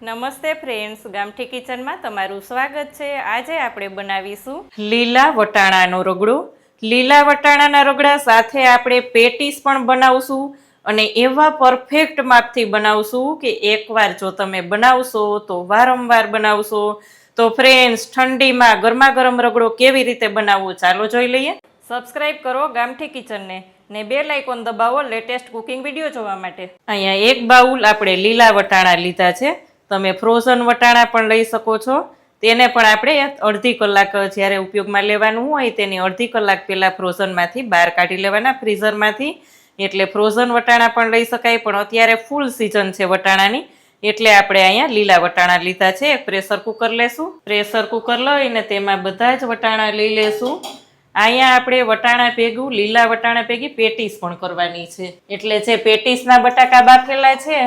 નમસ્તે ફ્રેન્ડ્સ, ગામઠી કિચનમાં તમારું સ્વાગત છે। આજે આપણે બનાવીશું લીલા વટાણાનો રગડો। લીલા વટાણાના રગડા સાથે આપણે પેટીસ પણ બનાવશું અને એવા પરફેક્ટ માપથી બનાવશું કે એકવાર જો તમે બનાવશો તો વારંવાર બનાવશો। તો ફ્રેન્ડ્સ, ઠંડીમાં ગરમા ગરમ રગડો કેવી રીતે બનાવવો ચાલો જોઈ લઈએ। સબસ્ક્રાઇબ કરો ગામઠી કિચનને ને બેલ આઇકોન દબાવો લેટેસ્ટ કુકિંગ વિડીયો જોવા માટે। અહીંયા એક બાઉલ આપણે લીલા વટાણા લીધા છે। તમે ફ્રોઝન વટાણા પણ લઈ શકો છો। તેને પણ આપણે અડધી કલાક જ્યારે ઉપયોગમાં લેવાનું હોય તેની અડધી કલાક પહેલાં ફ્રોઝનમાંથી બહાર કાઢી લેવાના ફ્રીઝરમાંથી। એટલે ફ્રોઝન વટાણા પણ લઈ શકાય, પણ અત્યારે ફૂલ સિઝન છે વટાણાની, એટલે આપણે અહીંયા લીલા વટાણા લીધા છે। એક પ્રેશર કુકર લેશું। પ્રેશર કુકર લઈને તેમાં બધા જ વટાણા લઈ લેશું। અહીંયા આપણે વટાણા ભેગું લીલા વટાણા ભેગી પેટીસ પણ કરવાની છે, એટલે જે પેટીસના બટાકા બાફેલા છે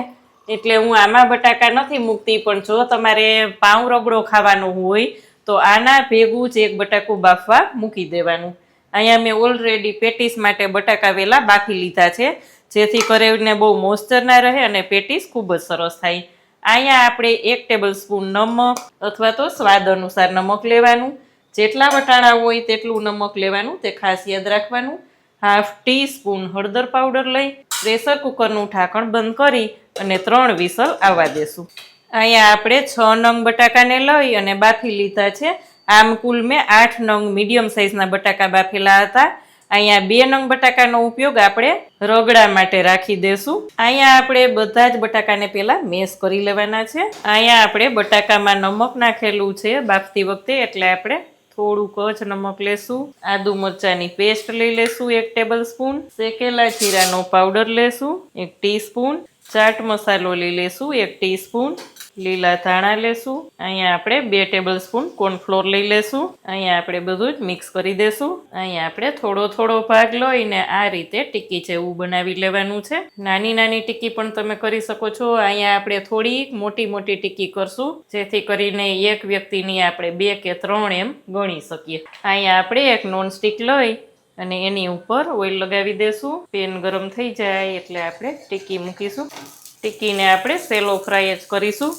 એટલે હું આમાં બટાકા નથી મૂકતી, પણ જો તમારે પાઉં રગડો ખાવાનો હોય તો આના ભેગું જ એક બટાકું બાફવા મૂકી દેવાનું। અહીંયા મેં ઓલરેડી પેટીસ માટે બટાકા વેલા બાફી લીધા છે, જેથી કરીને બહુ મોઇસ્ચર ના રહે અને પેટીસ ખૂબ જ સરસ થાય। અહીંયા આપણે 1 ટેબલ સ્પૂન નમક અથવા તો સ્વાદ અનુસાર નમક લેવાનું। જેટલા વટાણા હોય તેટલું નમક લેવાનું, તે ખાસ યાદ રાખવાનું। 1/2 ટીસ્પૂન હળદર પાવડર લઈ પ્રેશર કુકરનું ઢાંકણ બંધ કરી અને 3 વિસલ આવવા દેશું। અહીંયા આપણે 6 નંગ બટાકાને લઈ અને બાફી લીધા છે। આમ કુલ મેં 8 નંગ મીડિયમ સાઇઝના બટાકા બાફેલા હતા। અહીંયા 2 નંગ બટાકાનો ઉપયોગ આપણે રગડા માટે રાખી દેશું। અહીંયા આપણે બધા જ બટાકાને પહેલા મેશ કરી લેવાના છે। અહીંયા આપણે બટાકામાં નમક નાખેલું છે બાફતી વખતે, એટલે આપણે થોડુંક જ નમક લેશું। આદુ મરચાંની પેસ્ટ લઈ લેશું 1 ટેબલ સ્પૂન। શેકેલા જીરાનો પાવડર લેશું 1 ટીસ્પૂન। ચાટ મસાલો લઈ લેશું 1 ટીસ્પૂન। લીલા ધાણા લેશું। અહીંયા આપણે 2 ટેબલ સ્પૂન કોર્નફ્લોર લઈ લેશું। અહીંયા આપણે બધું જ મિક્સ કરી દેશું। અહીંયા આપણે થોડો થોડો ભાગ લઈને આ રીતે ટીકી જેવું બનાવી લેવાનું છે। નાની નાની ટીકી પણ તમે કરી શકો છો। અહીંયા આપણે થોડી મોટી મોટી ટીકી કરશું, જેથી કરીને એક વ્યક્તિની આપણે 2 કે 3 એમ ગણી શકીએ। અહીંયા આપણે એક નોનસ્ટિક લઈ અને એની ઉપર ઓઇલ લગાવી દેશું। પેન ગરમ થઈ જાય એટલે આપણે ટીકી મૂકીશું। ટીકીને આપણે સેલો ફ્રાય જ કરીશું।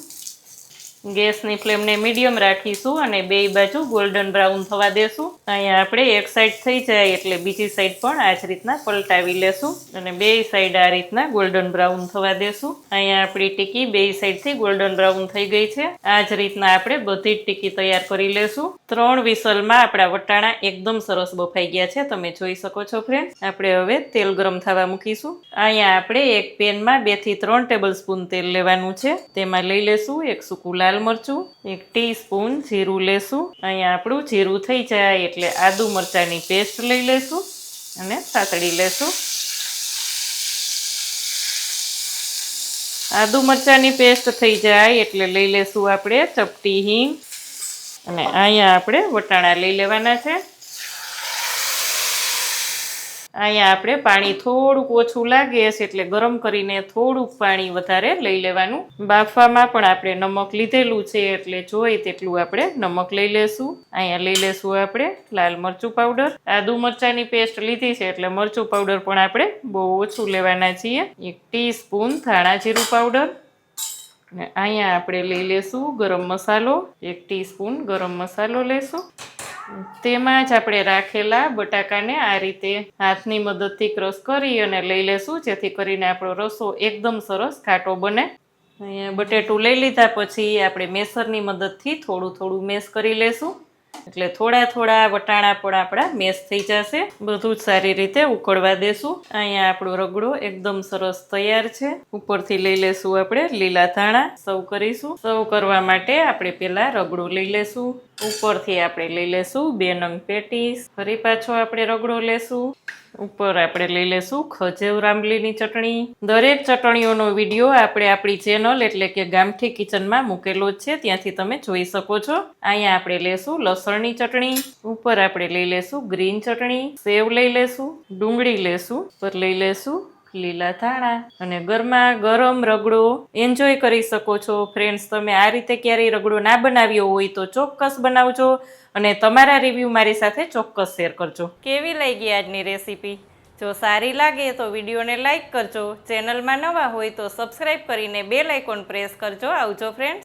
ગેસની ફ્લેમને મીડિયમ રાખીશું અને બેય બાજુ ગોલ્ડન બ્રાઉન થવા દેશું। અહીંયા આપણે એક સાઈડ થઈ જાય એટલે બીજી સાઈડ પણ આ જ રીતના પલટાવી લેશું અને બેય સાઈડ આ રીતના ગોલ્ડન બ્રાઉન થવા દેશું। અહીંયા આપણી ટીકી બેય સાઈડથી ગોલ્ડન બ્રાઉન થઈ ગઈ છે। આ જ રીતના આપણે બધી જ ટીકી તૈયાર કરી લેશું। 3 વિસલમાં આપણા વટાણા એકદમ સરસ બફાઈ ગયા છે, તમે જોઈ શકો છો ફ્રેન્ડ્સ। આપણે હવે તેલ ગરમ થવા મૂકીશું। અહીંયા આપણે એક પેનમાં 2 થી 3 ટેબલ સ્પૂન તેલ લેવાનું છે। તેમાં લઈ લેશું 1 સૂકું લાલ મરચું, 1 ટીસ્પૂન જીરું લેશું। અહીંયા આપણું જીરું થઈ જાય એટલે આદુ મરચાંની પેસ્ટ લઈ લેશું અને સાતળી લેશું। આદુ મરચાંની પેસ્ટ થઈ જાય એટલે લઈ લેશું આપણે ચપટી હિંગ અને અહીંયા આપણે વટાણા લઈ લેવાના છે। અહીંયા આપણે પાણી થોડુંક ઓછું લાગે છે એટલે ગરમ કરીને થોડુંક પાણી વધારે લઈ લેવાનું। બાફવામાં પણ આપણે નમક લીધેલું છે એટલે જોઈએ તેટલું આપણે નમક લઈ લેશું। અહીંયા લઈ લેશું આપણે લાલ મરચું પાવડર। આદુ મરચાંની પેસ્ટ લીધી છે એટલે મરચું પાવડર પણ આપણે બહુ ઓછું લેવાના છીએ। 1 ટીસ્પૂન ધાણા જીરું પાવડર અને અહીંયા આપણે લઈ લેશું ગરમ મસાલો 1 ટીસ્પૂન ગરમ મસાલો લેશું। તેમાં જ આપણે રાખેલા બટાકાને આ રીતે હાથની મદદથી ક્રશ કરી અને લઈ લેશું, જેથી કરીને આપણો રસો એકદમ સરસ ઘાટો બને। અહીંયા બટેટું લઈ લીધા પછી આપણે મેસરની મદદથી થોડું થોડું મેશ કરી લેશું, એટલે થોડા થોડા વટાણા પણ આપણા મેશ થઈ જશે। બધું જ સારી રીતે ઉકળવા દેશું। અહીંયા આપણો રગડો એકદમ સરસ તૈયાર છે। ઉપરથી લઈ લેશું આપણે લીલા ધાણા, સર્વ કરીશું। સર્વ કરવા માટે આપણે પહેલા રગડો લઈ લેશું, ઉપરથી આપણે લઈ લેશું 2 નંગ પેટીસ, ફરી પાછો આપણે રગડો લેશું, ઉપર આપણે લઈ લેશું ખજૂર આંબલીની ચટણી। દરેક ચટણીઓનો વિડીયો આપણે આપણી ચેનલ એટલે કે ગામઠી કિચનમાં મૂકેલો જ છે, ત્યાંથી તમે જોઈ શકો છો। અહીંયા આપણે લેશું લસણની ચટણી, ઉપર આપણે લઈ લેશું ગ્રીન ચટણી, સેવ લઈ લેશું, ડુંગળી લેશું, ઉપર લઈ લેશું લીલા ધાણા અને ગરમા ગરમ રગડો એન્જોય કરી શકો છો। ફ્રેન્ડ્સ, તમે આ રીતે ક્યારેય રગડો ના બનાવ્યો હોય તો ચોક્કસ બનાવજો અને તમારા રિવ્યૂ મારી સાથે ચોક્કસ શેર કરજો। કેવી લાગી આજની રેસીપી? જો સારી લાગે તો વિડીયોને લાઇક કરજો, ચેનલમાં નવા હોય તો સબસ્ક્રાઈબ કરીને બેલ આઇકોન પ્રેસ કરજો। આવજો ફ્રેન્ડ્સ।